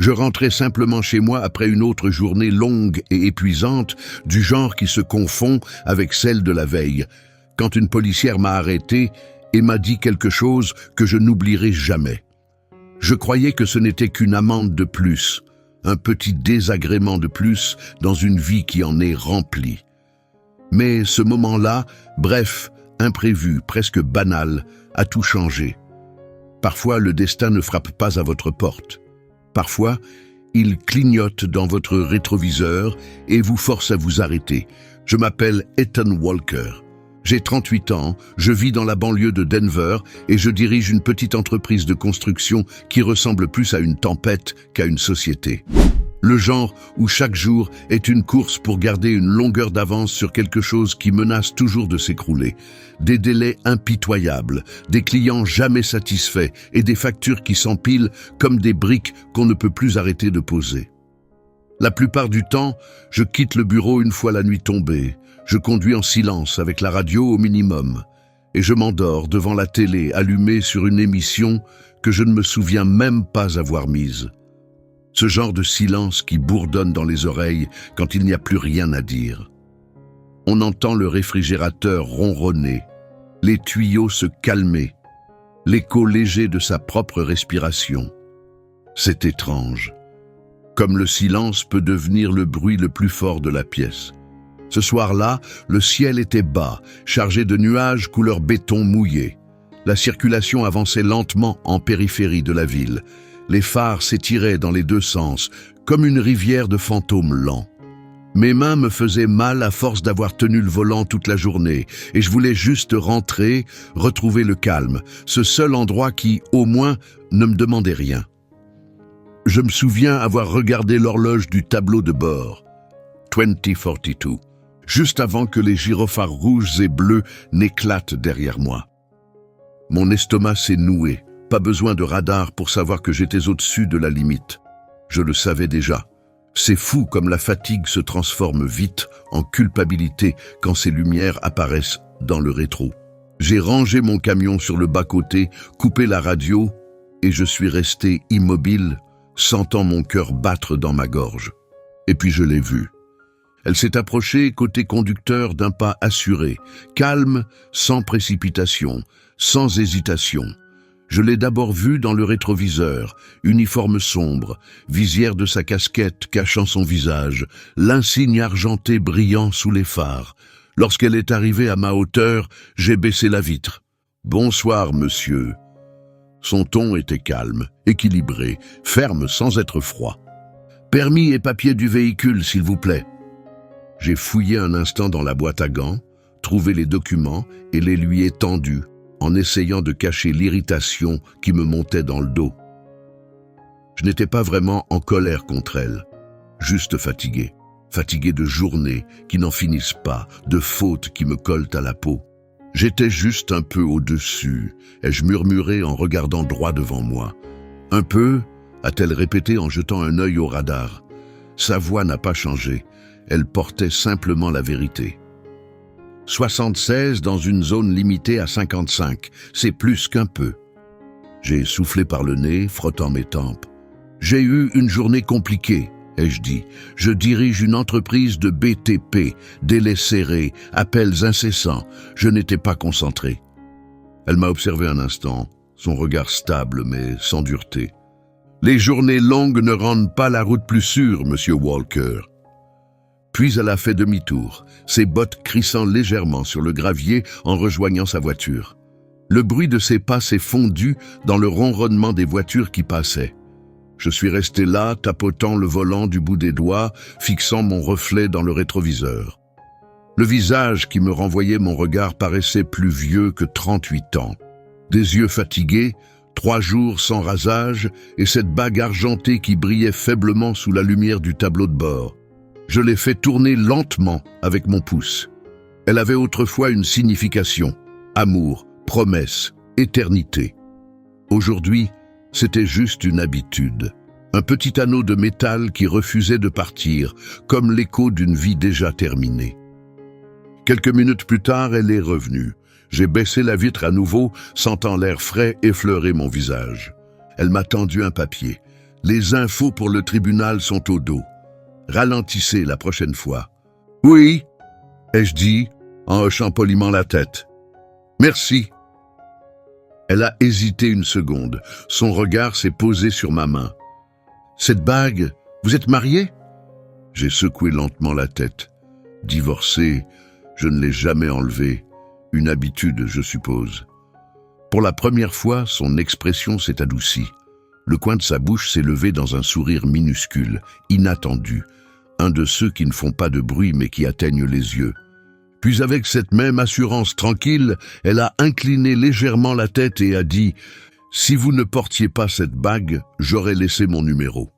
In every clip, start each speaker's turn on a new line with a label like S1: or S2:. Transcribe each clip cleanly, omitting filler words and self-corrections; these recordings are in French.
S1: Je rentrais simplement chez moi après une autre journée longue et épuisante, du genre qui se confond avec celle de la veille, quand une policière m'a arrêté et m'a dit quelque chose que je n'oublierai jamais. Je croyais que ce n'était qu'une amende de plus, un petit désagrément de plus dans une vie qui en est remplie. Mais ce moment-là, bref, imprévu, presque banal, a tout changé. Parfois, le destin ne frappe pas à votre porte. Parfois, il clignote dans votre rétroviseur et vous force à vous arrêter. Je m'appelle Ethan Walker. J'ai 38 ans, je vis dans la banlieue de Denver et je dirige une petite entreprise de construction qui ressemble plus à une tempête qu'à une société. Le genre où chaque jour est une course pour garder une longueur d'avance sur quelque chose qui menace toujours de s'écrouler. Des délais impitoyables, des clients jamais satisfaits et des factures qui s'empilent comme des briques qu'on ne peut plus arrêter de poser. La plupart du temps, je quitte le bureau une fois la nuit tombée. Je conduis en silence avec la radio au minimum et je m'endors devant la télé allumée sur une émission que je ne me souviens même pas avoir mise. Ce genre de silence qui bourdonne dans les oreilles quand il n'y a plus rien à dire. On entend le réfrigérateur ronronner, les tuyaux se calmer, l'écho léger de sa propre respiration. C'est étrange. Comme le silence peut devenir le bruit le plus fort de la pièce. Ce soir-là, le ciel était bas, chargé de nuages couleur béton mouillé. La circulation avançait lentement en périphérie de la ville. Les phares s'étiraient dans les deux sens, comme une rivière de fantômes lents. Mes mains me faisaient mal à force d'avoir tenu le volant toute la journée, et je voulais juste rentrer, retrouver le calme, ce seul endroit qui, au moins, ne me demandait rien. Je me souviens avoir regardé l'horloge du tableau de bord. 2042. Juste avant que les gyrophares rouges et bleus n'éclatent derrière moi. Mon estomac s'est noué, pas besoin de radar pour savoir que j'étais au-dessus de la limite. Je le savais déjà. C'est fou comme la fatigue se transforme vite en culpabilité quand ces lumières apparaissent dans le rétro. J'ai rangé mon camion sur le bas-côté, coupé la radio et je suis resté immobile, sentant mon cœur battre dans ma gorge. Et puis je l'ai vue. Elle s'est approchée côté conducteur d'un pas assuré, calme, sans précipitation, sans hésitation. Je l'ai d'abord vue dans le rétroviseur, uniforme sombre, visière de sa casquette cachant son visage, l'insigne argenté brillant sous les phares. Lorsqu'elle est arrivée à ma hauteur, j'ai baissé la vitre. « Bonsoir, monsieur. » Son ton était calme, équilibré, ferme sans être froid. « Permis et papier du véhicule, s'il vous plaît. » J'ai fouillé un instant dans la boîte à gants, trouvé les documents et les lui ai tendus, en essayant de cacher l'irritation qui me montait dans le dos. Je n'étais pas vraiment en colère contre elle, juste fatigué. Fatigué de journées qui n'en finissent pas, de fautes qui me collent à la peau. J'étais juste un peu au-dessus, ai-je murmuré en regardant droit devant moi. « Un peu ?» a-t-elle répété en jetant un œil au radar. Sa voix n'a pas changé. Elle portait simplement la vérité. 76 dans une zone limitée à 55, c'est plus qu'un peu. J'ai soufflé par le nez, frottant mes tempes. J'ai eu une journée compliquée, ai-je dit. Je dirige une entreprise de BTP, délais serrés, appels incessants. Je n'étais pas concentré. Elle m'a observé un instant, son regard stable mais sans dureté. Les journées longues ne rendent pas la route plus sûre, monsieur Walker. Puis elle a fait demi-tour, ses bottes crissant légèrement sur le gravier en rejoignant sa voiture. Le bruit de ses pas s'est fondu dans le ronronnement des voitures qui passaient. Je suis resté là, tapotant le volant du bout des doigts, fixant mon reflet dans le rétroviseur. Le visage qui me renvoyait mon regard paraissait plus vieux que 38 ans. Des yeux fatigués, 3 jours sans rasage et cette bague argentée qui brillait faiblement sous la lumière du tableau de bord. Je l'ai fait tourner lentement avec mon pouce. Elle avait autrefois une signification. Amour, promesse, éternité. Aujourd'hui, c'était juste une habitude. Un petit anneau de métal qui refusait de partir, comme l'écho d'une vie déjà terminée. Quelques minutes plus tard, elle est revenue. J'ai baissé la vitre à nouveau, sentant l'air frais effleurer mon visage. Elle m'a tendu un papier. Les infos pour le tribunal sont au dos. Ralentissez la prochaine fois. Oui, ai-je dit, en hochant poliment la tête. Merci. Elle a hésité une seconde. Son regard s'est posé sur ma main. Cette bague, vous êtes marié? J'ai secoué lentement la tête. Divorcé, je ne l'ai jamais enlevée. Une habitude, je suppose. Pour la première fois, son expression s'est adoucie. Le coin de sa bouche s'est levé dans un sourire minuscule, inattendu, un de ceux qui ne font pas de bruit mais qui atteignent les yeux. Puis avec cette même assurance tranquille, elle a incliné légèrement la tête et a dit « Si vous ne portiez pas cette bague, j'aurais laissé mon numéro. »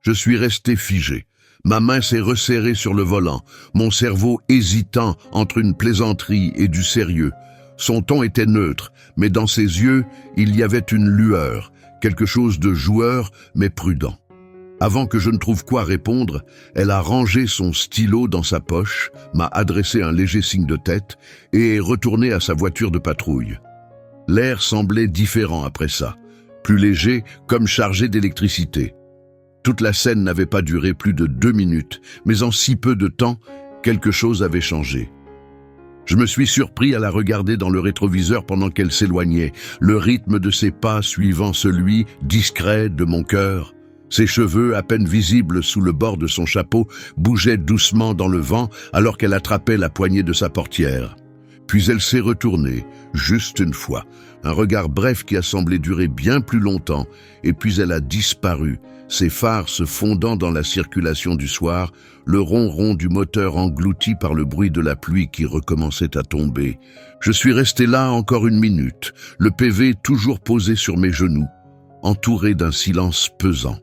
S1: Je suis resté figé. Ma main s'est resserrée sur le volant, mon cerveau hésitant entre une plaisanterie et du sérieux. Son ton était neutre, mais dans ses yeux, il y avait une lueur, quelque chose de joueur mais prudent. Avant que je ne trouve quoi répondre, elle a rangé son stylo dans sa poche, m'a adressé un léger signe de tête et est retournée à sa voiture de patrouille. L'air semblait différent après ça, plus léger comme chargé d'électricité. Toute la scène n'avait pas duré plus de 2 minutes, mais en si peu de temps, quelque chose avait changé. Je me suis surpris à la regarder dans le rétroviseur pendant qu'elle s'éloignait, le rythme de ses pas suivant celui, discret, de mon cœur. Ses cheveux, à peine visibles sous le bord de son chapeau, bougeaient doucement dans le vent alors qu'elle attrapait la poignée de sa portière. Puis elle s'est retournée, juste une fois, un regard bref qui a semblé durer bien plus longtemps, et puis elle a disparu, ses phares se fondant dans la circulation du soir, le ronron du moteur englouti par le bruit de la pluie qui recommençait à tomber. Je suis resté là encore 1 minute, le PV toujours posé sur mes genoux, entouré d'un silence pesant.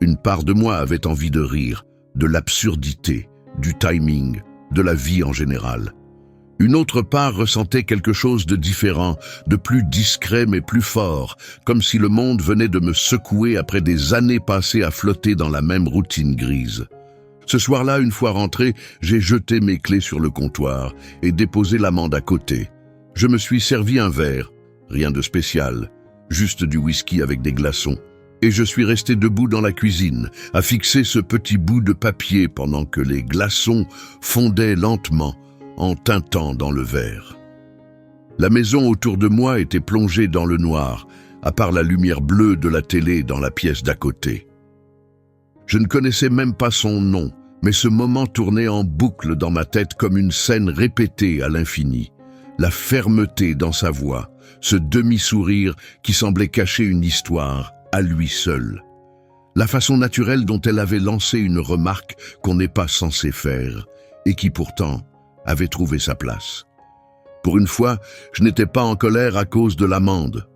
S1: Une part de moi avait envie de rire, de l'absurdité, du timing, de la vie en général. Une autre part ressentait quelque chose de différent, de plus discret mais plus fort, comme si le monde venait de me secouer après des années passées à flotter dans la même routine grise. Ce soir-là, une fois rentré, j'ai jeté mes clés sur le comptoir et déposé l'amende à côté. Je me suis servi un verre, rien de spécial, juste du whisky avec des glaçons. Et je suis resté debout dans la cuisine, à fixer ce petit bout de papier pendant que les glaçons fondaient lentement, en tintant dans le verre. La maison autour de moi était plongée dans le noir, à part la lumière bleue de la télé dans la pièce d'à côté. Je ne connaissais même pas son nom, mais ce moment tournait en boucle dans ma tête comme une scène répétée à l'infini. La fermeté dans sa voix, ce demi-sourire qui semblait cacher une histoire, à lui seul. La façon naturelle dont elle avait lancé une remarque qu'on n'est pas censé faire, et qui pourtant avait trouvé sa place. Pour une fois, je n'étais pas en colère à cause de l'amende.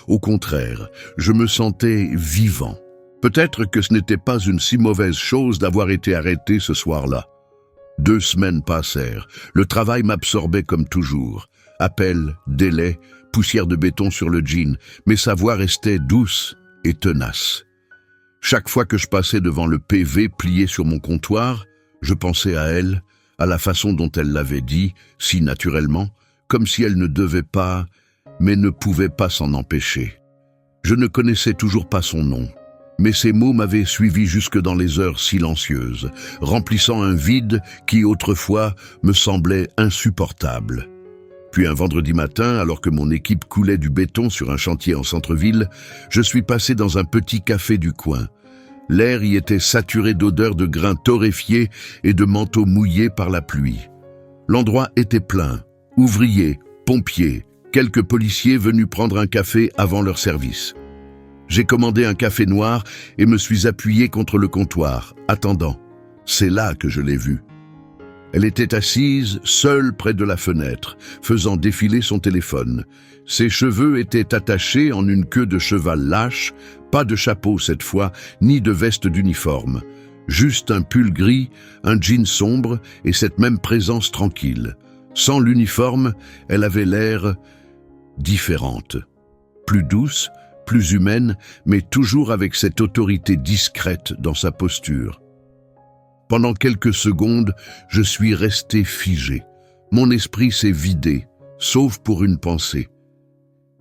S1: Au contraire, je me sentais vivant. Peut-être que ce n'était pas une si mauvaise chose d'avoir été arrêté ce soir-là. 2 semaines passèrent, le travail m'absorbait comme toujours. Appels, délais, poussière de béton sur le jean, mais sa voix restait douce et tenace. Chaque fois que je passais devant le PV plié sur mon comptoir, je pensais à elle, à la façon dont elle l'avait dit, si naturellement, comme si elle ne devait pas, mais ne pouvait pas s'en empêcher. Je ne connaissais toujours pas son nom, mais ces mots m'avaient suivi jusque dans les heures silencieuses, remplissant un vide qui autrefois me semblait insupportable. Puis un vendredi matin, alors que mon équipe coulait du béton sur un chantier en centre-ville, je suis passé dans un petit café du coin. L'air y était saturé d'odeurs de grains torréfiés et de manteaux mouillés par la pluie. L'endroit était plein. Ouvriers, pompiers, quelques policiers venus prendre un café avant leur service. J'ai commandé un café noir et me suis appuyé contre le comptoir, attendant. C'est là que je l'ai vue. Elle était assise, seule près de la fenêtre, faisant défiler son téléphone. Ses cheveux étaient attachés en une queue de cheval lâche, pas de chapeau cette fois, ni de veste d'uniforme. Juste un pull gris, un jean sombre et cette même présence tranquille. Sans l'uniforme, elle avait l'air différente. Plus douce, plus humaine, mais toujours avec cette autorité discrète dans sa posture. Pendant quelques secondes, je suis resté figé. Mon esprit s'est vidé, sauf pour une pensée.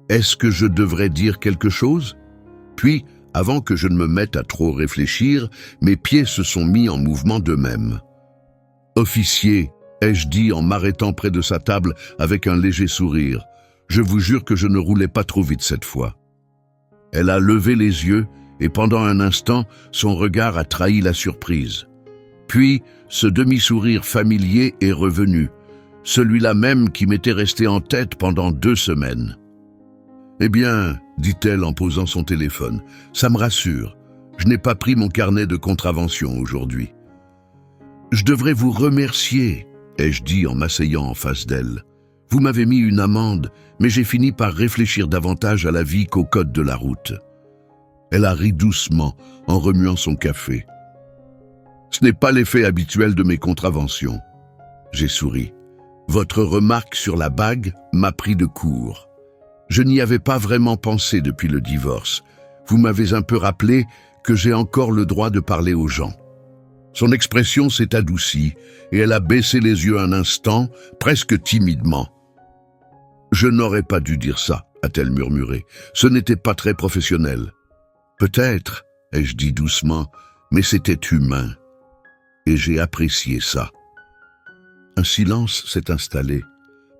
S1: Est-ce que je devrais dire quelque chose? Puis, Avant que je ne me mette à trop réfléchir, mes pieds se sont mis en mouvement d'eux-mêmes. « Officier », ai-je dit en m'arrêtant près de sa table avec un léger sourire. Je vous jure que je ne roulais pas trop vite cette fois. Elle a levé les yeux et pendant un instant, son regard a trahi la surprise. Puis, ce demi-sourire familier est revenu, celui-là même qui m'était resté en tête pendant 2 semaines. « Eh bien, dit-elle en posant son téléphone, ça me rassure. Je n'ai pas pris mon carnet de contravention aujourd'hui. »« Je devrais vous remercier, » ai-je dit en m'asseyant en face d'elle. « Vous m'avez mis une amende, mais j'ai fini par réfléchir davantage à la vie qu'au code de la route. » Elle a ri doucement en remuant son café. « Ce n'est pas l'effet habituel de mes contraventions. » J'ai souri. « Votre remarque sur la bague m'a pris de court. Je n'y avais pas vraiment pensé depuis le divorce. Vous m'avez un peu rappelé que j'ai encore le droit de parler aux gens. » Son expression s'est adoucie et elle a baissé les yeux un instant, presque timidement. « Je n'aurais pas dû dire ça, » a-t-elle murmuré. « Ce n'était pas très professionnel. »« Peut-être, » ai-je dit doucement, « mais c'était humain. » Et j'ai apprécié ça. Un silence s'est installé.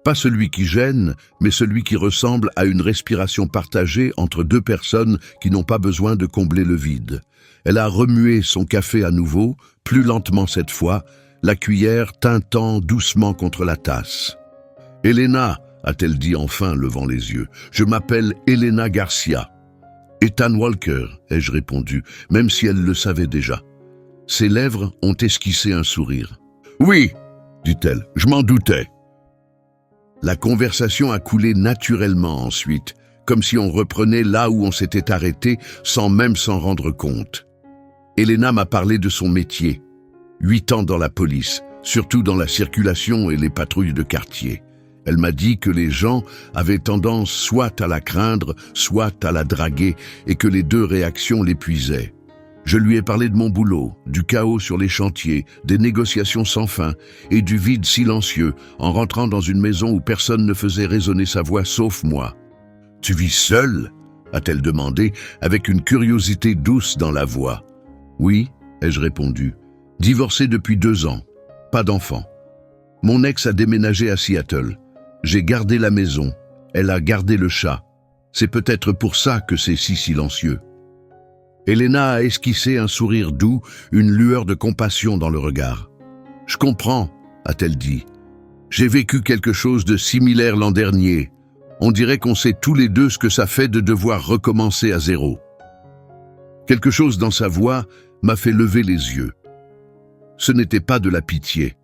S1: Pas celui qui gêne, mais celui qui ressemble à une respiration partagée entre 2 personnes qui n'ont pas besoin de combler le vide. Elle a remué son café à nouveau, plus lentement cette fois, la cuillère tintant doucement contre la tasse. « Elena, a-t-elle dit enfin, levant les yeux, « je m'appelle Elena Garcia. »« Ethan Walker, ai-je répondu, même si elle le savait déjà. Ses lèvres ont esquissé un sourire. « Oui, dit-elle, je m'en doutais. » La conversation a coulé naturellement ensuite, comme si on reprenait là où on s'était arrêté sans même s'en rendre compte. Elena m'a parlé de son métier. 8 ans dans la police, surtout dans la circulation et les patrouilles de quartier. Elle m'a dit que les gens avaient tendance soit à la craindre, soit à la draguer, et que les 2 réactions l'épuisaient. Je lui ai parlé de mon boulot, du chaos sur les chantiers, des négociations sans fin et du vide silencieux en rentrant dans une maison où personne ne faisait résonner sa voix sauf moi. « Tu vis seule ?» a-t-elle demandé avec une curiosité douce dans la voix. « Oui, » ai-je répondu. « Divorcée depuis 2 ans. Pas d'enfant. Mon ex a déménagé à Seattle. J'ai gardé la maison. Elle a gardé le chat. C'est peut-être pour ça que c'est si silencieux. » Elena a esquissé un sourire doux, une lueur de compassion dans le regard. « Je comprends, » a-t-elle dit. « J'ai vécu quelque chose de similaire l'an dernier. On dirait qu'on sait tous les 2 ce que ça fait de devoir recommencer à zéro. » Quelque chose dans sa voix m'a fait lever les yeux. Ce n'était pas de la pitié,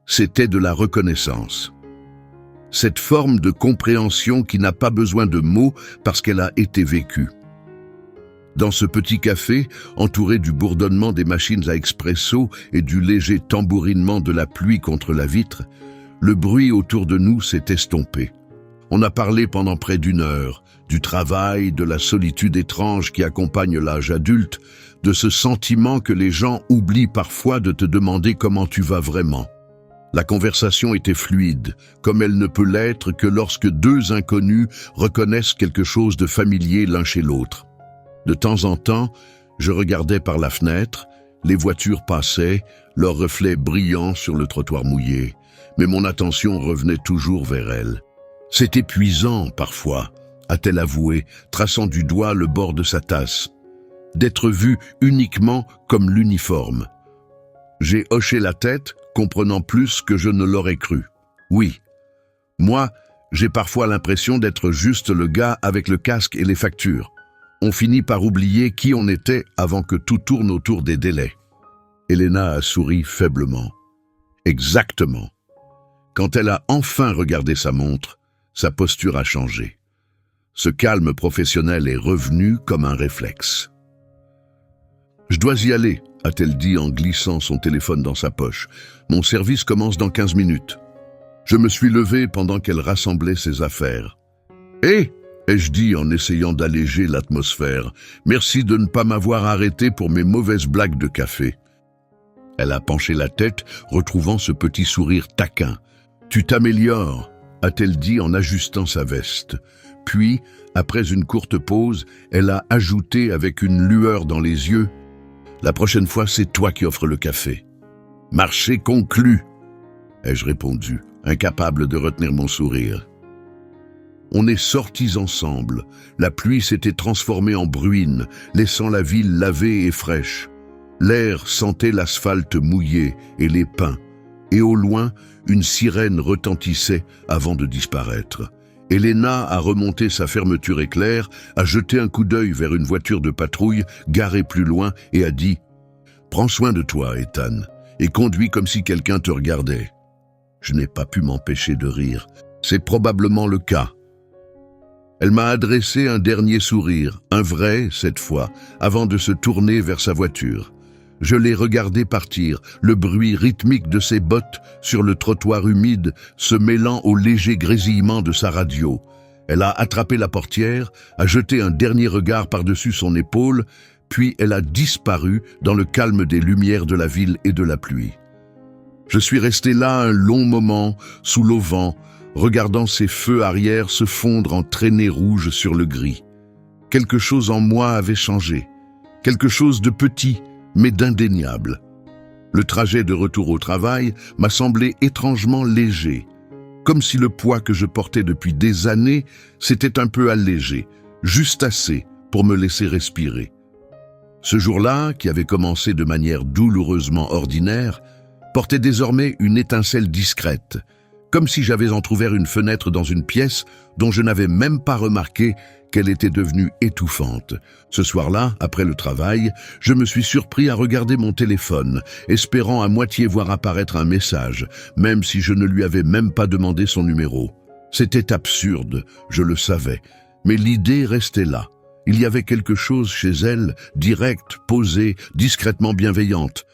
S1: c'était de la reconnaissance. Cette forme de compréhension qui n'a pas besoin de mots parce qu'elle a été vécue. Dans ce petit café, entouré du bourdonnement des machines à expresso et du léger tambourinement de la pluie contre la vitre, le bruit autour de nous s'est estompé. On a parlé pendant près d'1 heure, du travail, de la solitude étrange qui accompagne l'âge adulte, de ce sentiment que les gens oublient parfois de te demander comment tu vas vraiment. La conversation était fluide, comme elle ne peut l'être que lorsque 2 inconnus reconnaissent quelque chose de familier l'un chez l'autre. De temps en temps, je regardais par la fenêtre, les voitures passaient, leurs reflets brillants sur le trottoir mouillé, mais mon attention revenait toujours vers elle. C'est épuisant, parfois, a-t-elle avoué, traçant du doigt le bord de sa tasse, d'être vue uniquement comme l'uniforme. J'ai hoché la tête, comprenant plus que je ne l'aurais cru. Oui, moi, j'ai parfois l'impression d'être juste le gars avec le casque et les factures. On finit par oublier qui on était avant que tout tourne autour des délais. Elena a souri faiblement. Exactement. Quand elle a enfin regardé sa montre, sa posture a changé. Ce calme professionnel est revenu comme un réflexe. « Je dois y aller », a-t-elle dit en glissant son téléphone dans sa poche. « Mon service commence dans 15 minutes. » Je me suis levé pendant qu'elle rassemblait ses affaires. « Hé !» ai-je dit en essayant d'alléger l'atmosphère. « Merci de ne pas m'avoir arrêté pour mes mauvaises blagues de café. » Elle a penché la tête, retrouvant ce petit sourire taquin. « Tu t'améliores », a-t-elle dit en ajustant sa veste. Puis, après une courte pause, elle a ajouté avec une lueur dans les yeux, « La prochaine fois, c'est toi qui offres le café. »« Marché conclu !» ai-je répondu, incapable de retenir mon sourire. On est sortis ensemble. La pluie s'était transformée en bruine, laissant la ville lavée et fraîche. L'air sentait l'asphalte mouillé et les pins, et au loin, une sirène retentissait avant de disparaître. Elena a remonté sa fermeture éclair, a jeté un coup d'œil vers une voiture de patrouille garée plus loin et a dit « Prends soin de toi, Ethan, et conduis comme si quelqu'un te regardait. » Je n'ai pas pu m'empêcher de rire. C'est probablement le cas. Elle m'a adressé un dernier sourire, un vrai cette fois, avant de se tourner vers sa voiture. Je l'ai regardé partir, le bruit rythmique de ses bottes sur le trottoir humide se mêlant au léger grésillement de sa radio. Elle a attrapé la portière, a jeté un dernier regard par-dessus son épaule, puis elle a disparu dans le calme des lumières de la ville et de la pluie. Je suis resté là un long moment, sous l'auvent, regardant ses feux arrière se fondre en traînées rouges sur le gris. Quelque chose en moi avait changé, quelque chose de petit, mais d'indéniable. Le trajet de retour au travail m'a semblé étrangement léger, comme si le poids que je portais depuis des années s'était un peu allégé, juste assez pour me laisser respirer. Ce jour-là, qui avait commencé de manière douloureusement ordinaire, portait désormais une étincelle discrète, comme si j'avais entrouvert une fenêtre dans une pièce dont je n'avais même pas remarqué qu'elle était devenue étouffante. Ce soir-là, après le travail, je me suis surpris à regarder mon téléphone, espérant à moitié voir apparaître un message, même si je ne lui avais même pas demandé son numéro. C'était absurde, je le savais, mais l'idée restait là. Il y avait quelque chose chez elle, directe, posée, discrètement bienveillante.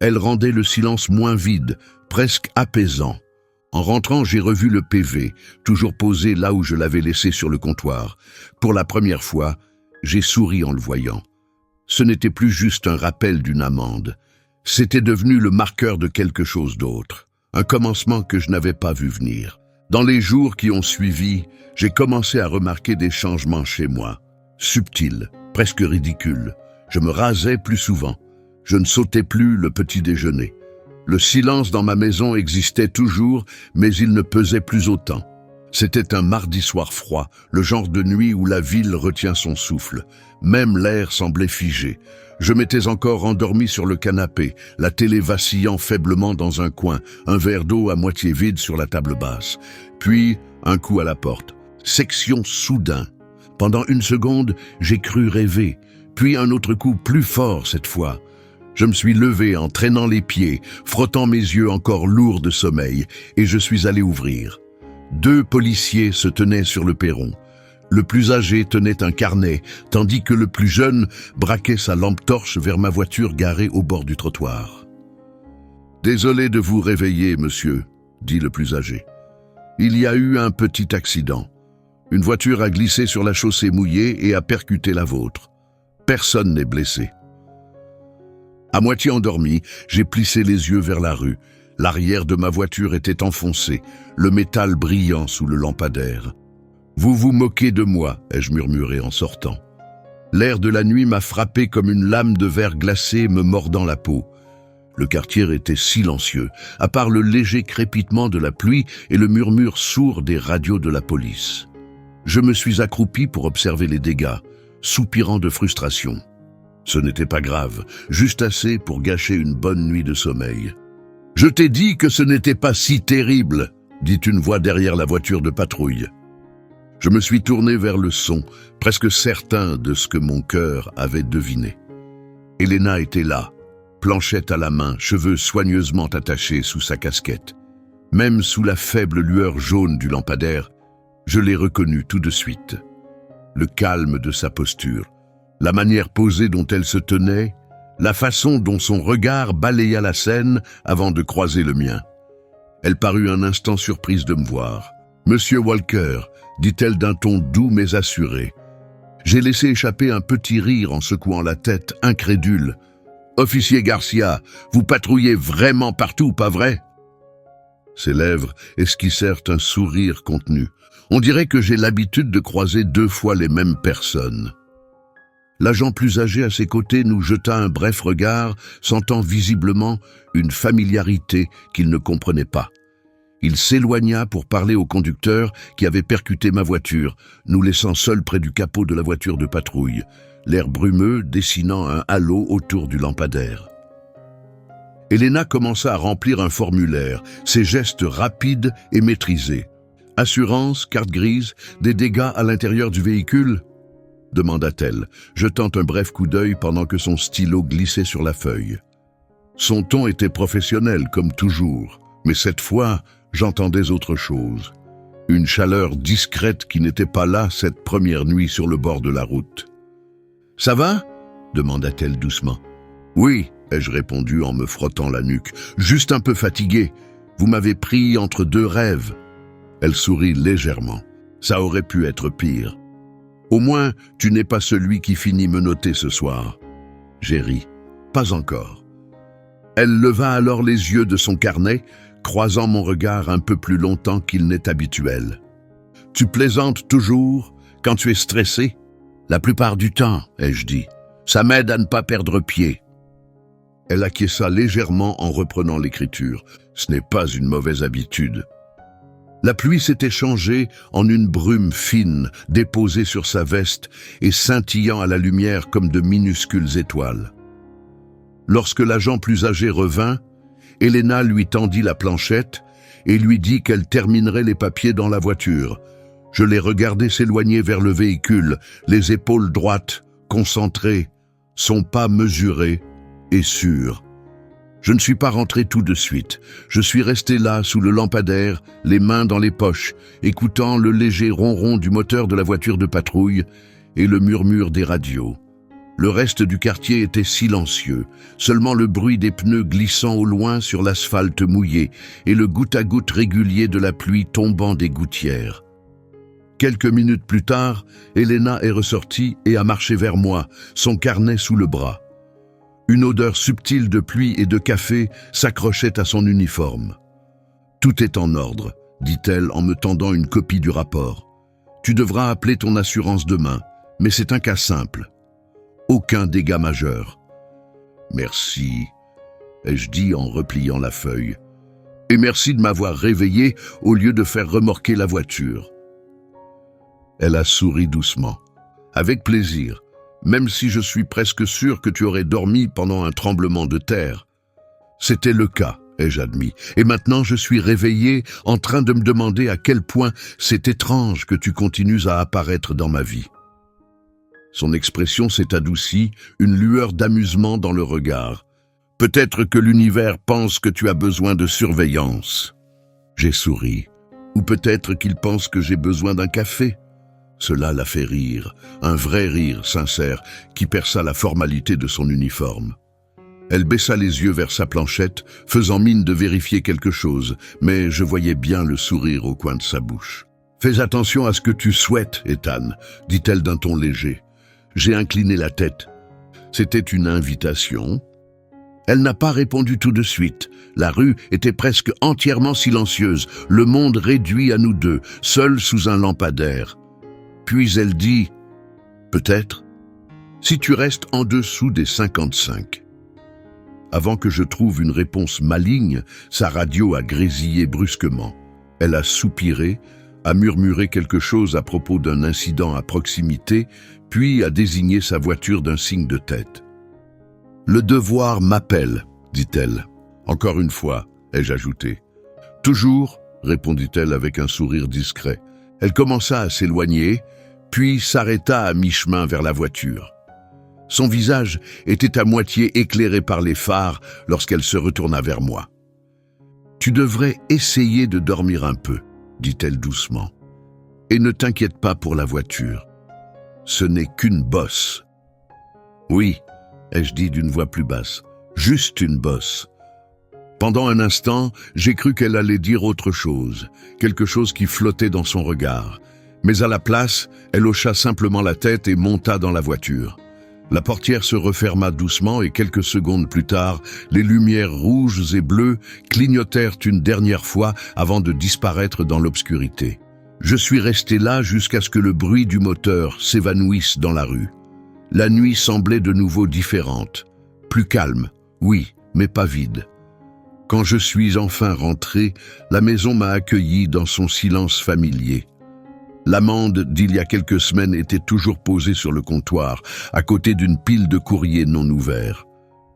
S1: Elle rendait le silence moins vide, presque apaisant. En rentrant, j'ai revu le PV, toujours posé là où je l'avais laissé sur le comptoir. Pour la première fois, j'ai souri en le voyant. Ce n'était plus juste un rappel d'une amende. C'était devenu le marqueur de quelque chose d'autre. Un commencement que je n'avais pas vu venir. Dans les jours qui ont suivi, j'ai commencé à remarquer des changements chez moi. Subtils, presque ridicules. Je me rasais plus souvent. Je ne sautais plus le petit déjeuner. Le silence dans ma maison existait toujours, mais il ne pesait plus autant. C'était un mardi soir froid, le genre de nuit où la ville retient son souffle. Même l'air semblait figé. Je m'étais encore endormi sur le canapé, la télé vacillant faiblement dans un coin, un verre d'eau à moitié vide sur la table basse. Puis, un coup à la porte. Section soudain. Pendant une seconde, j'ai cru rêver. Puis un autre coup plus fort cette fois. Je me suis levé en traînant les pieds, frottant mes yeux encore lourds de sommeil, et je suis allé ouvrir. 2 policiers se tenaient sur le perron. Le plus âgé tenait un carnet, tandis que le plus jeune braquait sa lampe torche vers ma voiture garée au bord du trottoir. « Désolé de vous réveiller, monsieur, » dit le plus âgé. « Il y a eu un petit accident. Une voiture a glissé sur la chaussée mouillée et a percuté la vôtre. Personne n'est blessé. » À moitié endormi, j'ai plissé les yeux vers la rue. L'arrière de ma voiture était enfoncé, le métal brillant sous le lampadaire. « Vous vous moquez de moi » ai-je murmuré en sortant. L'air de la nuit m'a frappé comme une lame de verre glacé me mordant la peau. Le quartier était silencieux, à part le léger crépitement de la pluie et le murmure sourd des radios de la police. Je me suis accroupi pour observer les dégâts, soupirant de frustration. Ce n'était pas grave, juste assez pour gâcher une bonne nuit de sommeil. « Je t'ai dit que ce n'était pas si terrible », dit une voix derrière la voiture de patrouille. Je me suis tourné vers le son, presque certain de ce que mon cœur avait deviné. Elena était là, planchette à la main, cheveux soigneusement attachés sous sa casquette. Même sous la faible lueur jaune du lampadaire, je l'ai reconnue tout de suite. Le calme de sa posture, la manière posée dont elle se tenait, la façon dont son regard balaya la scène avant de croiser le mien. Elle parut un instant surprise de me voir. « Monsieur Walker », dit-elle d'un ton doux mais assuré. J'ai laissé échapper un petit rire en secouant la tête, incrédule. « Officier Garcia, vous patrouillez vraiment partout, pas vrai ?» Ses lèvres esquissèrent un sourire contenu. On dirait que j'ai l'habitude de croiser 2 fois les mêmes personnes. L'agent plus âgé à ses côtés nous jeta un bref regard, sentant visiblement une familiarité qu'il ne comprenait pas. Il s'éloigna pour parler au conducteur qui avait percuté ma voiture, nous laissant seuls près du capot de la voiture de patrouille, l'air brumeux dessinant un halo autour du lampadaire. Elena commença à remplir un formulaire, ses gestes rapides et maîtrisés. « Assurance, carte grise, des dégâts à l'intérieur du véhicule ?» demanda-t-elle, jetant un bref coup d'œil pendant que son stylo glissait sur la feuille. Son ton était professionnel, comme toujours, mais cette fois, j'entendais autre chose. Une chaleur discrète qui n'était pas là cette première nuit sur le bord de la route. « Ça va ?» demanda-t-elle doucement. « Oui », ai-je répondu en me frottant la nuque, « juste un peu fatigué. Vous m'avez pris entre 2 rêves. » Elle sourit légèrement. « Ça aurait pu être pire. Au moins, tu n'es pas celui qui finit menotté ce soir. » J'ai ri. « Pas encore. » Elle leva alors les yeux de son carnet, croisant mon regard un peu plus longtemps qu'il n'est habituel. « Tu plaisantes toujours quand tu es stressé ?»« La plupart du temps, ai-je dit. Ça m'aide à ne pas perdre pied. » Elle acquiesça légèrement en reprenant l'écriture. Ce n'est pas une mauvaise habitude. La pluie s'était changée en une brume fine, déposée sur sa veste et scintillant à la lumière comme de minuscules étoiles. Lorsque l'agent plus âgé revint, Elena lui tendit la planchette et lui dit qu'elle terminerait les papiers dans la voiture. Je l'ai regardé s'éloigner vers le véhicule, les épaules droites, concentrées, son pas mesuré et sûr. Je ne suis pas rentré tout de suite. Je suis resté là, sous le lampadaire, les mains dans les poches, écoutant le léger ronron du moteur de la voiture de patrouille et le murmure des radios. Le reste du quartier était silencieux, seulement le bruit des pneus glissant au loin sur l'asphalte mouillé et le goutte-à-goutte régulier de la pluie tombant des gouttières. Quelques minutes plus tard, Elena est ressortie et a marché vers moi, son carnet sous le bras. Une odeur subtile de pluie et de café s'accrochait à son uniforme. « Tout est en ordre », dit-elle en me tendant une copie du rapport. « Tu devras appeler ton assurance demain, mais c'est un cas simple. Aucun dégât majeur. »« Merci », ai-je dit en repliant la feuille. « Et merci de m'avoir réveillé au lieu de faire remorquer la voiture. » Elle a souri doucement. « Avec plaisir. Même si je suis presque sûr que tu aurais dormi pendant un tremblement de terre. » C'était le cas, ai-je admis, et maintenant je suis réveillé en train de me demander à quel point c'est étrange que tu continues à apparaître dans ma vie. Son expression s'est adoucie, une lueur d'amusement dans le regard. Peut-être que l'univers pense que tu as besoin de surveillance. J'ai souri. Ou peut-être qu'il pense que j'ai besoin d'un café. Cela l'a fait rire, un vrai rire sincère qui perça la formalité de son uniforme. Elle baissa les yeux vers sa planchette, faisant mine de vérifier quelque chose, mais je voyais bien le sourire au coin de sa bouche. « Fais attention à ce que tu souhaites, Ethan, » dit-elle d'un ton léger. J'ai incliné la tête. C'était une invitation. Elle n'a pas répondu tout de suite. La rue était presque entièrement silencieuse, le monde réduit à nous deux, seuls sous un lampadaire. Puis elle dit « Peut-être, si tu restes en dessous des 55. » Avant que je trouve une réponse maligne, sa radio a grésillé brusquement. Elle a soupiré, a murmuré quelque chose à propos d'un incident à proximité, puis a désigné sa voiture d'un signe de tête. « Le devoir m'appelle, » dit-elle. « Encore une fois, ai-je ajouté. « Toujours, » répondit-elle avec un sourire discret. Elle commença à s'éloigner, puis s'arrêta à mi-chemin vers la voiture. Son visage était à moitié éclairé par les phares lorsqu'elle se retourna vers moi. « Tu devrais essayer de dormir un peu, » dit-elle doucement. « Et ne t'inquiète pas pour la voiture. Ce n'est qu'une bosse. »« Oui, » ai-je dit d'une voix plus basse, « juste une bosse. » Pendant un instant, j'ai cru qu'elle allait dire autre chose, quelque chose qui flottait dans son regard. Mais à la place, elle hocha simplement la tête et monta dans la voiture. La portière se referma doucement et quelques secondes plus tard, les lumières rouges et bleues clignotèrent une dernière fois avant de disparaître dans l'obscurité. Je suis resté là jusqu'à ce que le bruit du moteur s'évanouisse dans la rue. La nuit semblait de nouveau différente. Plus calme, oui, mais pas vide. Quand je suis enfin rentré, la maison m'a accueilli dans son silence familier. L'amende d'il y a quelques semaines était toujours posée sur le comptoir, à côté d'une pile de courriers non ouverts.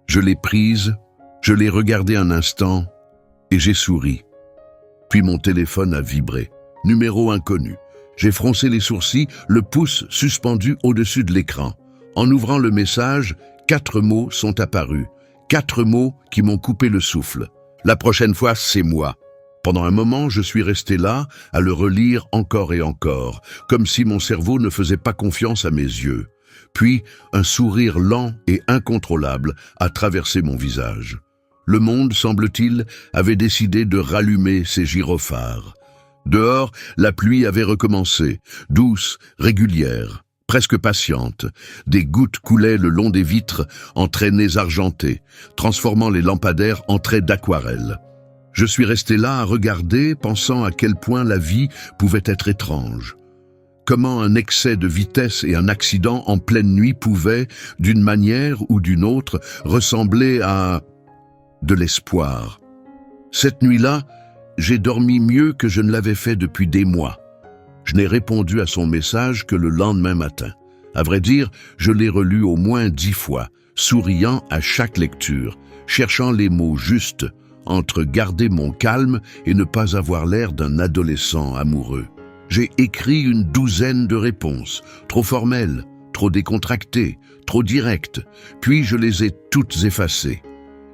S1: Je l'ai prise, je l'ai regardée un instant, et j'ai souri. Puis mon téléphone a vibré. Numéro inconnu. J'ai froncé les sourcils, le pouce suspendu au-dessus de l'écran. En ouvrant le message, 4 mots sont apparus. 4 mots qui m'ont coupé le souffle. La prochaine fois, c'est moi. Pendant un moment, je suis resté là, à le relire encore et encore, comme si mon cerveau ne faisait pas confiance à mes yeux. Puis, un sourire lent et incontrôlable a traversé mon visage. Le monde, semble-t-il, avait décidé de rallumer ses gyrophares. Dehors, la pluie avait recommencé, douce, régulière, presque patiente. Des gouttes coulaient le long des vitres en traînées argentées, transformant les lampadaires en traits d'aquarelle. Je suis resté là à regarder, pensant à quel point la vie pouvait être étrange. Comment un excès de vitesse et un accident en pleine nuit pouvaient, d'une manière ou d'une autre, ressembler à de l'espoir. Cette nuit-là, j'ai dormi mieux que je ne l'avais fait depuis des mois. Je n'ai répondu à son message que le lendemain matin. À vrai dire, je l'ai relu au moins 10 fois, souriant à chaque lecture, cherchant les mots justes, entre garder mon calme et ne pas avoir l'air d'un adolescent amoureux. J'ai écrit une 12aine de réponses, trop formelles, trop décontractées, trop directes, puis je les ai toutes effacées.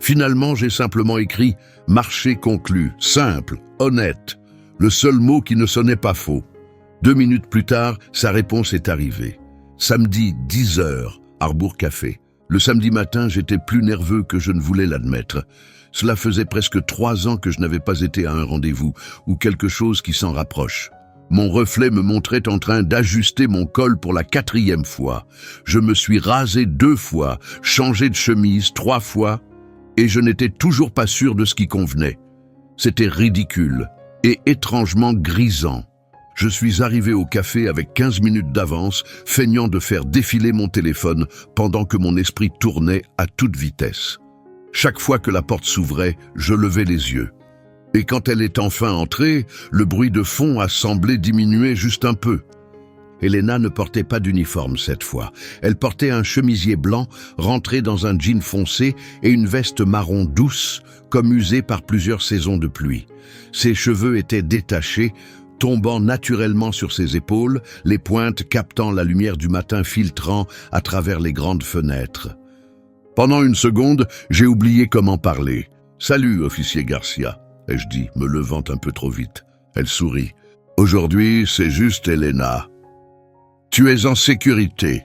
S1: Finalement, j'ai simplement écrit « marché conclu », simple, honnête, le seul mot qui ne sonnait pas faux. 2 minutes plus tard, sa réponse est arrivée. Samedi, 10h, Harbour Café. Le samedi matin, j'étais plus nerveux que je ne voulais l'admettre. Cela faisait presque 3 ans que je n'avais pas été à un rendez-vous, ou quelque chose qui s'en rapproche. Mon reflet me montrait en train d'ajuster mon col pour la 4e fois. Je me suis rasé 2 fois, changé de chemise 3 fois, et je n'étais toujours pas sûr de ce qui convenait. C'était ridicule et étrangement grisant. Je suis arrivé au café avec 15 minutes d'avance, feignant de faire défiler mon téléphone pendant que mon esprit tournait à toute vitesse. Chaque fois que la porte s'ouvrait, je levais les yeux. Et quand elle est enfin entrée, le bruit de fond a semblé diminuer juste un peu. Elena ne portait pas d'uniforme cette fois. Elle portait un chemisier blanc rentré dans un jean foncé et une veste marron douce, comme usée par plusieurs saisons de pluie. Ses cheveux étaient détachés, tombant naturellement sur ses épaules, les pointes captant la lumière du matin filtrant à travers les grandes fenêtres. Pendant une seconde, j'ai oublié comment parler. « Salut, officier Garcia », ai-je dit, me levant un peu trop vite. Elle sourit. « Aujourd'hui, c'est juste Elena. Tu es en sécurité. »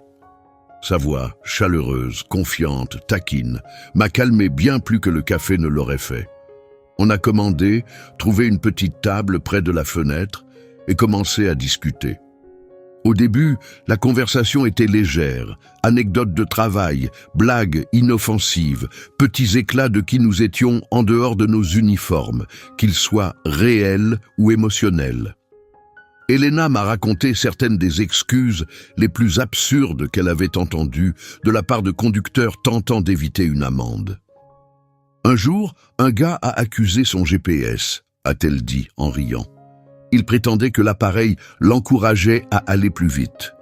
S1: Sa voix, chaleureuse, confiante, taquine, m'a calmé bien plus que le café ne l'aurait fait. On a commandé, trouvé une petite table près de la fenêtre et commencé à discuter. Au début, la conversation était légère, anecdotes de travail, blagues inoffensives, petits éclats de qui nous étions en dehors de nos uniformes, qu'ils soient réels ou émotionnels. Elena m'a raconté certaines des excuses les plus absurdes qu'elle avait entendues de la part de conducteurs tentant d'éviter une amende. Un jour, un gars a accusé son GPS, a-t-elle dit en riant. Il prétendait que l'appareil l'encourageait à aller plus vite.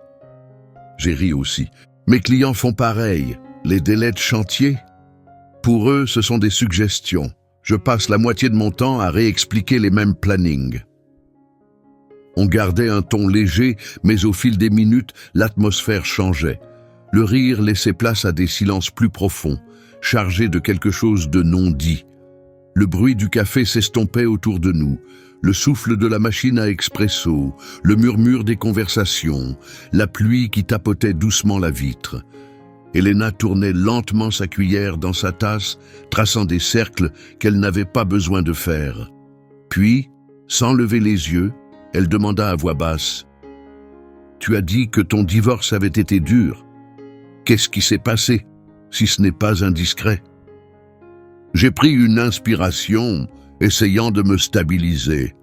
S1: J'ai ri aussi. Mes clients font pareil. Les délais de chantier? Pour eux, ce sont des suggestions. Je passe la moitié de mon temps à réexpliquer les mêmes plannings. On gardait un ton léger, mais au fil des minutes, l'atmosphère changeait. Le rire laissait place à des silences plus profonds, chargés de quelque chose de non dit. Le bruit du café s'estompait autour de nous, le souffle de la machine à expresso, le murmure des conversations, la pluie qui tapotait doucement la vitre. Elena tournait lentement sa cuillère dans sa tasse, traçant des cercles qu'elle n'avait pas besoin de faire. Puis, sans lever les yeux, elle demanda à voix basse « Tu as dit que ton divorce avait été dur. Qu'est-ce qui s'est passé, si ce n'est pas indiscret? J'ai pris une inspiration, essayant de me stabiliser.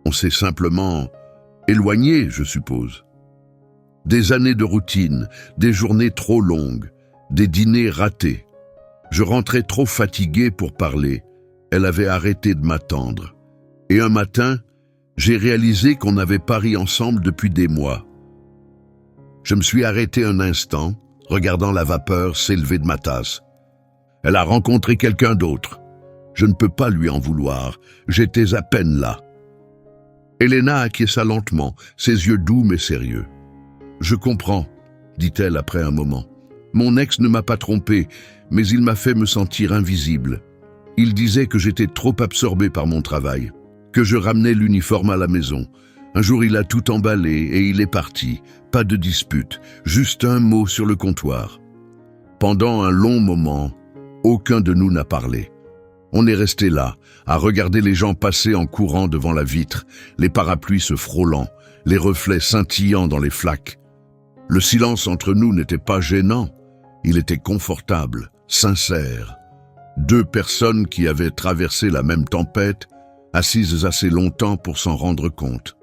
S1: On s'est simplement éloigné, je suppose. Des années de routine, des journées trop longues, des dîners ratés. Je rentrais trop fatigué pour parler. Elle avait arrêté de m'attendre. Et un matin, j'ai réalisé qu'on n'avait pas ri ensemble depuis des mois. Je me suis arrêté un instant, regardant la vapeur s'élever de ma tasse. Elle a rencontré quelqu'un d'autre. Je ne peux pas lui en vouloir. J'étais à peine là. Elena acquiesça lentement, ses yeux doux mais sérieux. « Je comprends, » dit-elle après un moment. « Mon ex ne m'a pas trompé, mais il m'a fait me sentir invisible. Il disait que j'étais trop absorbé par mon travail, que je ramenais l'uniforme à la maison. Un jour, il a tout emballé et il est parti. Pas de dispute, juste un mot sur le comptoir. Pendant un long moment, aucun de nous n'a parlé. On est resté là, à regarder les gens passer en courant devant la vitre, les parapluies se frôlant, les reflets scintillant dans les flaques. Le silence entre nous n'était pas gênant, il était confortable, sincère. Deux personnes qui avaient traversé la même tempête, assises assez longtemps pour s'en rendre compte.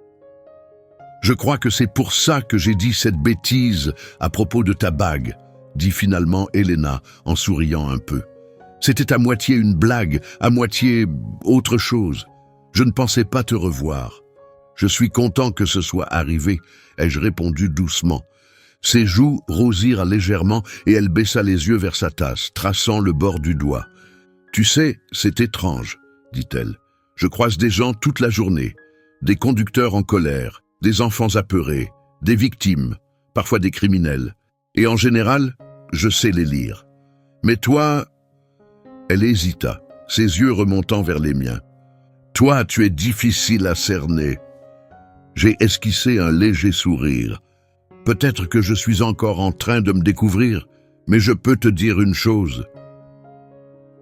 S1: Je crois que c'est pour ça que j'ai dit cette bêtise à propos de ta bague, dit finalement Elena en souriant un peu. C'était à moitié une blague, à moitié autre chose. Je ne pensais pas te revoir. Je suis content que ce soit arrivé, ai-je répondu doucement. Ses joues rosirent légèrement et elle baissa les yeux vers sa tasse, traçant le bord du doigt. « Tu sais, c'est étrange, » dit-elle. « Je croise des gens toute la journée, des conducteurs en colère, des enfants apeurés, des victimes, parfois des criminels. Et en général, je sais les lire. Mais toi... » Elle hésita, ses yeux remontant vers les miens. « Toi, tu es difficile à cerner. » J'ai esquissé un léger sourire. Peut-être que je suis encore en train de me découvrir, mais je peux te dire une chose.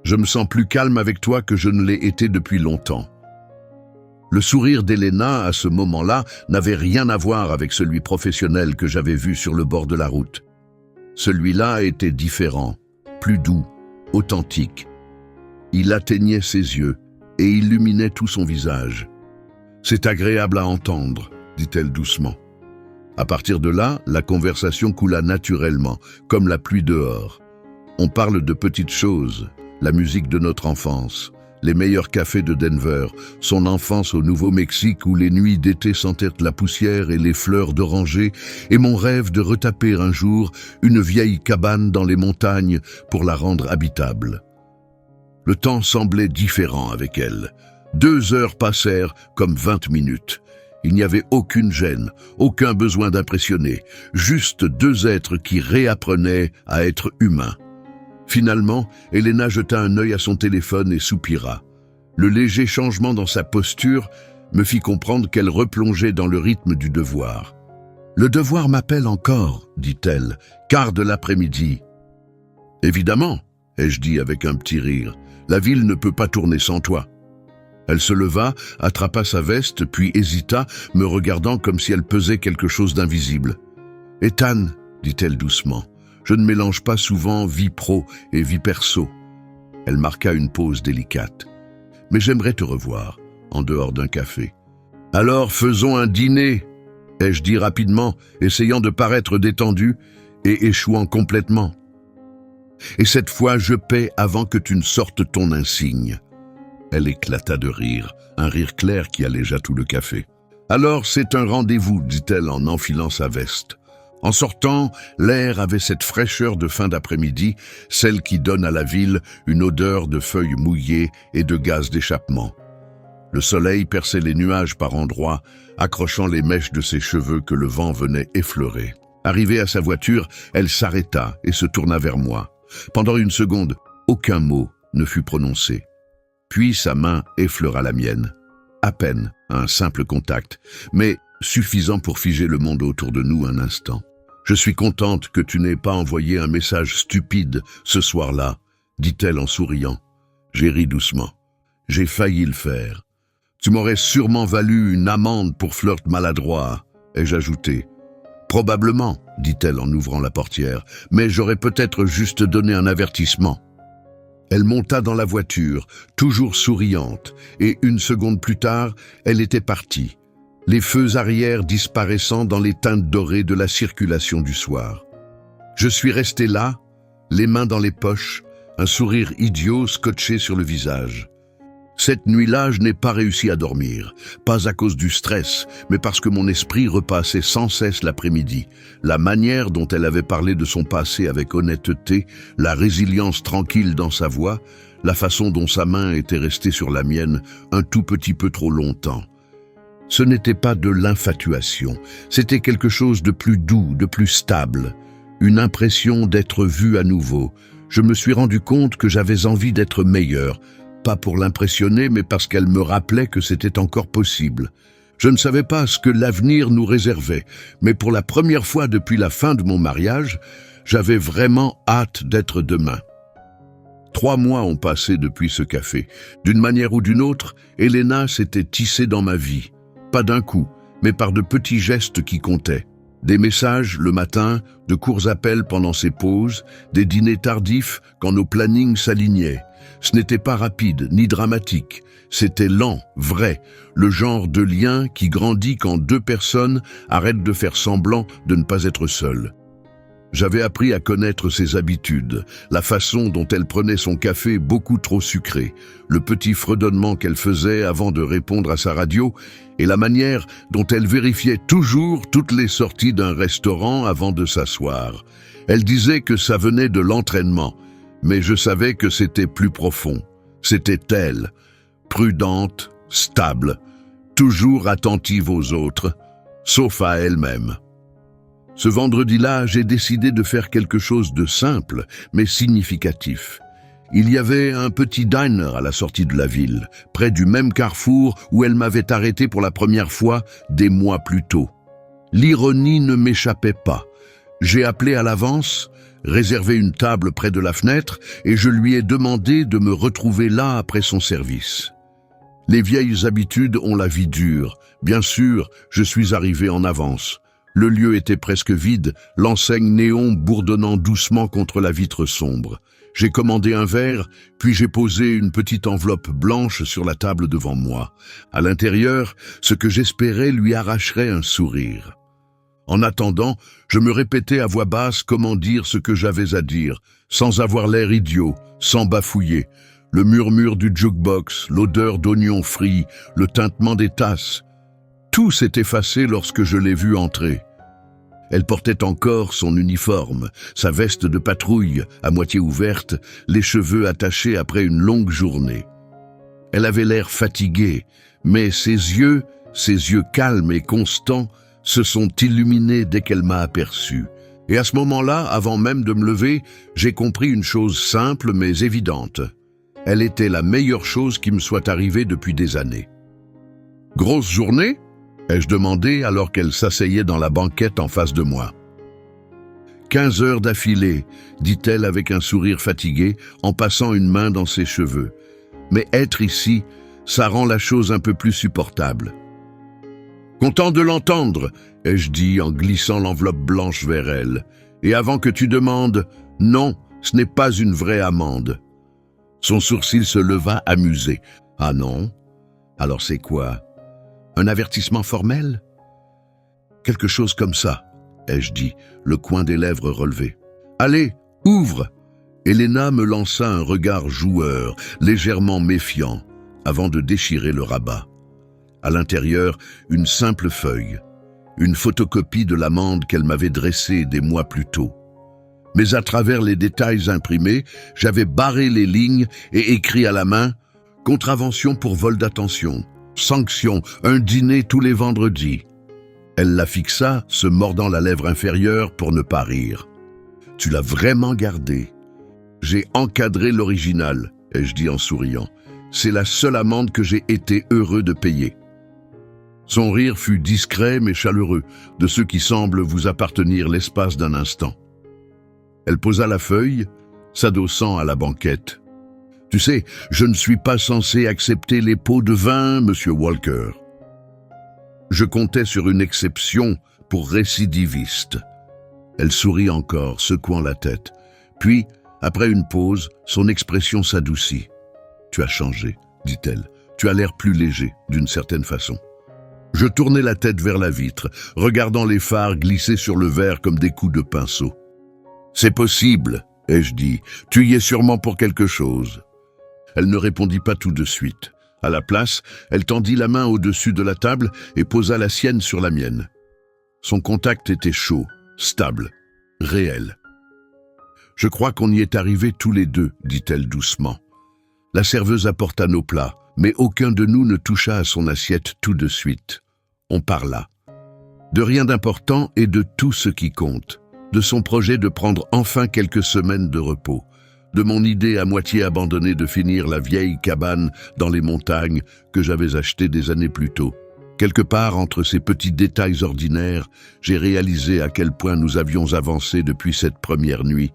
S1: Je me sens plus calme avec toi que je ne l'ai été depuis longtemps. Le sourire d'Elena, à ce moment-là, n'avait rien à voir avec celui professionnel que j'avais vu sur le bord de la route. Celui-là était différent, plus doux, authentique. Il atteignait ses yeux et illuminait tout son visage. « C'est agréable à entendre, » dit-elle doucement. À partir de là, la conversation coula naturellement, comme la pluie dehors. On parle de petites choses, la musique de notre enfance, les meilleurs cafés de Denver, son enfance au Nouveau-Mexique où les nuits d'été sentaient la poussière et les fleurs d'oranger, et mon rêve de retaper un jour une vieille cabane dans les montagnes pour la rendre habitable. Le temps semblait différent avec elle. 2 heures passèrent comme 20 minutes. Il n'y avait aucune gêne, aucun besoin d'impressionner, juste 2 êtres qui réapprenaient à être humains. Finalement, Elena jeta un œil à son téléphone et soupira. Le léger changement dans sa posture me fit comprendre qu'elle replongeait dans le rythme du devoir. « Le devoir m'appelle encore, » dit-elle, « quart de l'après-midi. »« Évidemment, » ai-je dit avec un petit rire, « la ville ne peut pas tourner sans toi. » Elle se leva, attrapa sa veste, puis hésita, me regardant comme si elle pesait quelque chose d'invisible. « Ethan, » dit-elle doucement, « je ne mélange pas souvent vie pro et vie perso. » Elle marqua une pause délicate. « Mais j'aimerais te revoir, en dehors d'un café. »« Alors faisons un dîner, » ai-je dit rapidement, essayant de paraître détendu et échouant complètement. « Et cette fois, je paie avant que tu ne sortes ton insigne. » Elle éclata de rire, un rire clair qui allégea tout le café. « Alors c'est un rendez-vous, » dit-elle en enfilant sa veste. En sortant, l'air avait cette fraîcheur de fin d'après-midi, celle qui donne à la ville une odeur de feuilles mouillées et de gaz d'échappement. Le soleil perçait les nuages par endroits, accrochant les mèches de ses cheveux que le vent venait effleurer. Arrivée à sa voiture, elle s'arrêta et se tourna vers moi. Pendant une seconde, aucun mot ne fut prononcé. Puis sa main effleura la mienne. À peine, un simple contact, mais suffisant pour figer le monde autour de nous un instant. « Je suis contente que tu n'aies pas envoyé un message stupide ce soir-là, » dit-elle en souriant. J'ai ri doucement. J'ai failli le faire. Tu m'aurais sûrement valu une amende pour flirt maladroit, ai-je ajouté. Probablement, dit-elle en ouvrant la portière, mais j'aurais peut-être juste donné un avertissement. Elle monta dans la voiture, toujours souriante, et une seconde plus tard, elle était partie, les feux arrière disparaissant dans les teintes dorées de la circulation du soir. Je suis resté là, les mains dans les poches, un sourire idiot scotché sur le visage. Cette nuit-là, je n'ai pas réussi à dormir, pas à cause du stress, mais parce que mon esprit repassait sans cesse l'après-midi. La manière dont elle avait parlé de son passé avec honnêteté, la résilience tranquille dans sa voix, la façon dont sa main était restée sur la mienne un tout petit peu trop longtemps. Ce n'était pas de l'infatuation, c'était quelque chose de plus doux, de plus stable, une impression d'être vu à nouveau. Je me suis rendu compte que j'avais envie d'être meilleur, pas pour l'impressionner, mais parce qu'elle me rappelait que c'était encore possible. Je ne savais pas ce que l'avenir nous réservait, mais pour la première fois depuis la fin de mon mariage, j'avais vraiment hâte d'être demain. 3 mois ont passé depuis ce café. D'une manière ou d'une autre, Elena s'était tissée dans ma vie. Pas d'un coup, mais par de petits gestes qui comptaient. Des messages le matin, de courts appels pendant ses pauses, des dîners tardifs quand nos plannings s'alignaient. Ce n'était pas rapide ni dramatique, c'était lent, vrai, le genre de lien qui grandit quand 2 personnes arrêtent de faire semblant de ne pas être seules. J'avais appris à connaître ses habitudes, la façon dont elle prenait son café beaucoup trop sucré, le petit fredonnement qu'elle faisait avant de répondre à sa radio et la manière dont elle vérifiait toujours toutes les sorties d'un restaurant avant de s'asseoir. Elle disait que ça venait de l'entraînement, mais je savais que c'était plus profond. C'était elle, prudente, stable, toujours attentive aux autres, sauf à elle-même. Ce vendredi-là, j'ai décidé de faire quelque chose de simple, mais significatif. Il y avait un petit diner à la sortie de la ville, près du même carrefour où elle m'avait arrêté pour la première fois des mois plus tôt. L'ironie ne m'échappait pas. J'ai appelé à l'avance, réservé une table près de la fenêtre et je lui ai demandé de me retrouver là après son service. Les vieilles habitudes ont la vie dure. Bien sûr, je suis arrivé en avance. Le lieu était presque vide, l'enseigne néon bourdonnant doucement contre la vitre sombre. J'ai commandé un verre, puis j'ai posé une petite enveloppe blanche sur la table devant moi. À l'intérieur, ce que j'espérais lui arracherait un sourire. En attendant, je me répétais à voix basse comment dire ce que j'avais à dire, sans avoir l'air idiot, sans bafouiller. Le murmure du jukebox, l'odeur d'oignons frits, le tintement des tasses. Tout s'est effacé lorsque je l'ai vue entrer. Elle portait encore son uniforme, sa veste de patrouille à moitié ouverte, les cheveux attachés après une longue journée. Elle avait l'air fatiguée, mais ses yeux calmes et constants, se sont illuminés dès qu'elle m'a aperçu. Et à ce moment-là, avant même de me lever, j'ai compris une chose simple mais évidente. Elle était la meilleure chose qui me soit arrivée depuis des années. « Grosse journée ?» ai-je demandé alors qu'elle s'asseyait dans la banquette en face de moi. 15 heures d'affilée, dit-elle avec un sourire fatigué en passant une main dans ses cheveux. Mais être ici, ça rend la chose un peu plus supportable. Content de l'entendre, ai-je dit en glissant l'enveloppe blanche vers elle. Et avant que tu demandes, non, ce n'est pas une vraie amende. Son sourcil se leva amusé. Ah non? Alors c'est quoi? Un avertissement formel? Quelque chose comme ça, ai-je dit, le coin des lèvres relevé. Allez, ouvre! Elena me lança un regard joueur, légèrement méfiant, avant de déchirer le rabat. À l'intérieur, une simple feuille, une photocopie de l'amende qu'elle m'avait dressée des mois plus tôt. Mais à travers les détails imprimés, j'avais barré les lignes et écrit à la main « Contravention pour vol d'attention ». Sanction, un dîner tous les vendredis. Elle la fixa, se mordant la lèvre inférieure pour ne pas rire. Tu l'as vraiment gardé. J'ai encadré l'original, ai-je dit en souriant. C'est la seule amende que j'ai été heureux de payer. Son rire fut discret mais chaleureux, de ceux qui semblent vous appartenir l'espace d'un instant. Elle posa la feuille, s'adossant à la banquette. Tu sais, je ne suis pas censé accepter les pots de vin, monsieur Walker. Je comptais sur une exception pour récidiviste. Elle sourit encore, secouant la tête. Puis, après une pause, son expression s'adoucit. « Tu as changé, dit-elle. Tu as l'air plus léger, d'une certaine façon. » Je tournai la tête vers la vitre, regardant les phares glisser sur le verre comme des coups de pinceau. « C'est possible, ai-je dit. Tu y es sûrement pour quelque chose. » Elle ne répondit pas tout de suite. À la place, elle tendit la main au-dessus de la table et posa la sienne sur la mienne. Son contact était chaud, stable, réel. « Je crois qu'on y est arrivés tous les deux, dit-elle doucement. La serveuse apporta nos plats, mais aucun de nous ne toucha à son assiette tout de suite. On parla. De rien d'important et de tout ce qui compte. De son projet de prendre enfin quelques semaines de repos. De mon idée à moitié abandonnée de finir la vieille cabane dans les montagnes que j'avais achetée des années plus tôt. Quelque part entre ces petits détails ordinaires, j'ai réalisé à quel point nous avions avancé depuis cette première nuit.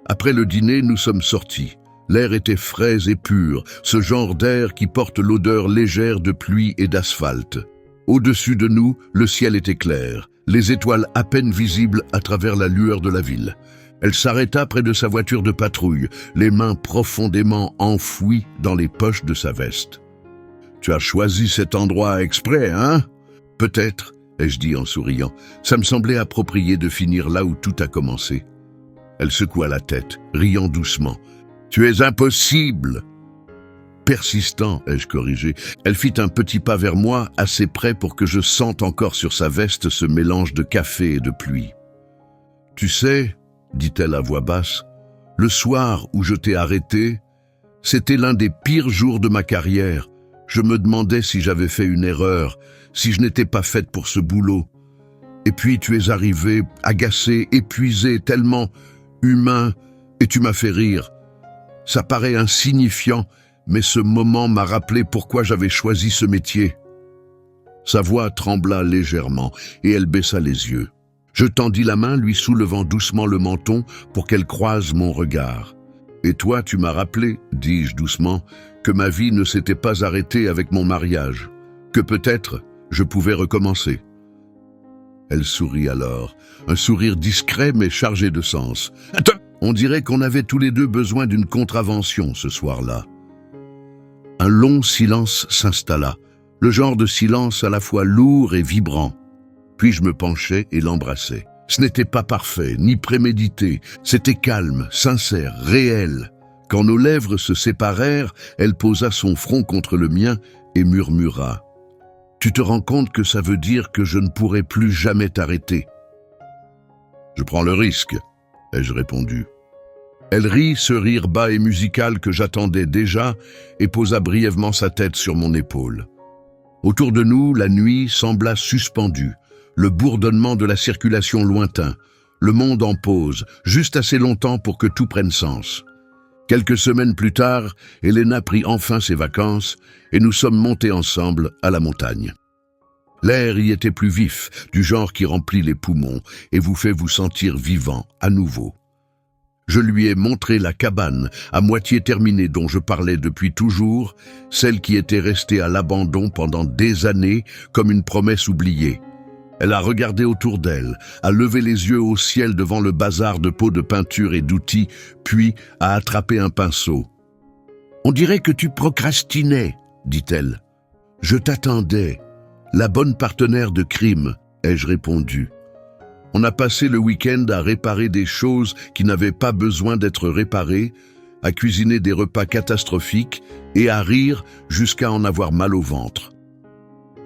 S1: Après le dîner, nous sommes sortis. L'air était frais et pur, ce genre d'air qui porte l'odeur légère de pluie et d'asphalte. Au-dessus de nous, le ciel était clair, les étoiles à peine visibles à travers la lueur de la ville. Elle s'arrêta près de sa voiture de patrouille, les mains profondément enfouies dans les poches de sa veste. « Tu as choisi cet endroit exprès, hein ?»« Peut-être, » ai-je dit en souriant. Ça me semblait approprié de finir là où tout a commencé. Elle secoua la tête, riant doucement. « Tu es impossible !» Persistant, ai-je corrigé. Elle fit un petit pas vers moi, assez près pour que je sente encore sur sa veste ce mélange de café et de pluie. « Tu sais, » dit-elle à voix basse, « le soir où je t'ai arrêté, c'était l'un des pires jours de ma carrière. Je me demandais si j'avais fait une erreur, si je n'étais pas faite pour ce boulot. Et puis tu es arrivé, agacé, épuisé, tellement humain, et tu m'as fait rire. Ça paraît insignifiant, mais ce moment m'a rappelé pourquoi j'avais choisi ce métier. » Sa voix trembla légèrement, et elle baissa les yeux. Je tendis la main, lui soulevant doucement le menton pour qu'elle croise mon regard. « Et toi, tu m'as rappelé, dis-je doucement, que ma vie ne s'était pas arrêtée avec mon mariage, que peut-être je pouvais recommencer. » Elle sourit alors, un sourire discret mais chargé de sens. « Attends !» On dirait qu'on avait tous les deux besoin d'une contravention ce soir-là. Un long silence s'installa, le genre de silence à la fois lourd et vibrant. Puis je me penchai et l'embrassai. Ce n'était pas parfait, ni prémédité, c'était calme, sincère, réel. Quand nos lèvres se séparèrent, elle posa son front contre le mien et murmura. « Tu te rends compte que ça veut dire que je ne pourrai plus jamais t'arrêter ?» « Je prends le risque, » ai-je répondu. Elle rit, ce rire bas et musical que j'attendais déjà, et posa brièvement sa tête sur mon épaule. Autour de nous, la nuit sembla suspendue, le bourdonnement de la circulation lointain, le monde en pause, juste assez longtemps pour que tout prenne sens. Quelques semaines plus tard, Elena prit enfin ses vacances, et nous sommes montés ensemble à la montagne. L'air y était plus vif, du genre qui remplit les poumons, et vous fait vous sentir vivant, à nouveau. Je lui ai montré la cabane, à moitié terminée dont je parlais depuis toujours, celle qui était restée à l'abandon pendant des années comme une promesse oubliée. Elle a regardé autour d'elle, a levé les yeux au ciel devant le bazar de pots de peinture et d'outils, puis a attrapé un pinceau. « On dirait que tu procrastinais, » dit-elle. « Je t'attendais. La bonne partenaire de crime, » ai-je répondu. On a passé le week-end à réparer des choses qui n'avaient pas besoin d'être réparées, à cuisiner des repas catastrophiques et à rire jusqu'à en avoir mal au ventre.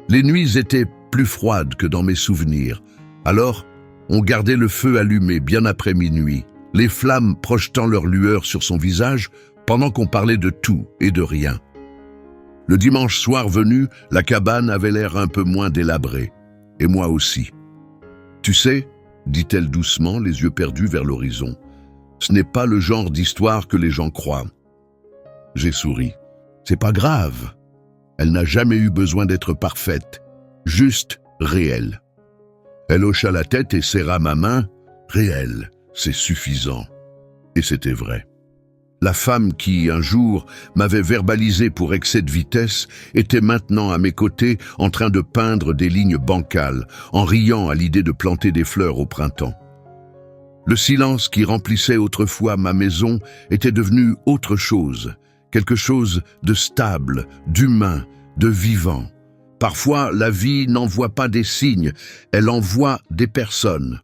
S1: Les nuits étaient plus froides que dans mes souvenirs. Alors, on gardait le feu allumé bien après minuit, les flammes projetant leur lueur sur son visage pendant qu'on parlait de tout et de rien. Le dimanche soir venu, la cabane avait l'air un peu moins délabrée, et moi aussi. « Tu sais, » dit-elle doucement, les yeux perdus vers l'horizon, « ce n'est pas le genre d'histoire que les gens croient. » J'ai souri. « C'est pas grave. Elle n'a jamais eu besoin d'être parfaite, juste réelle. » Elle hocha la tête et serra ma main. « Réelle, c'est suffisant. » Et c'était vrai. La femme qui, un jour, m'avait verbalisé pour excès de vitesse était maintenant à mes côtés en train de peindre des lignes bancales, en riant à l'idée de planter des fleurs au printemps. Le silence qui remplissait autrefois ma maison était devenu autre chose, quelque chose de stable, d'humain, de vivant. Parfois, la vie n'envoie pas des signes, elle envoie des personnes.